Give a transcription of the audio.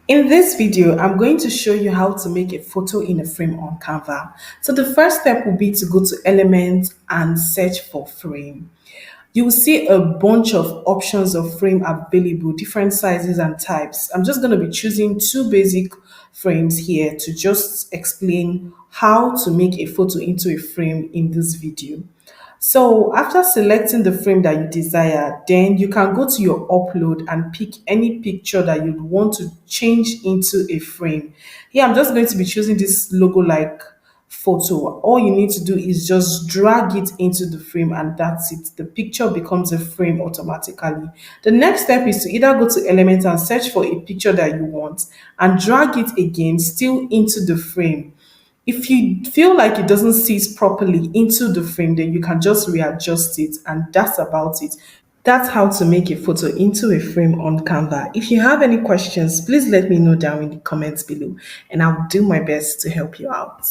In this video, I'm going to show you how to make a photo in a frame on Canva. So the first step will be to go to Elements and search for frame. You will see a bunch of options of frame available, different sizes and types. I'm just going to be choosing two basic frames here to just explain how to make a photo into a frame in this video. So after selecting the frame that you desire, then you can go to your upload and pick any picture that you'd want to change into a frame. Here, I'm just going to be choosing this logo like photo. All you need to do is just drag it into the frame and that's it. The picture becomes a frame automatically. The next step is to either go to Element and search for a picture that you want and drag it again still into the frame. If you feel like it doesn't sit properly into the frame, then you can just readjust it, and that's about it. That's how to make a photo into a frame on Canva. If you have any questions, please let me know down in the comments below, and I'll do my best to help you out.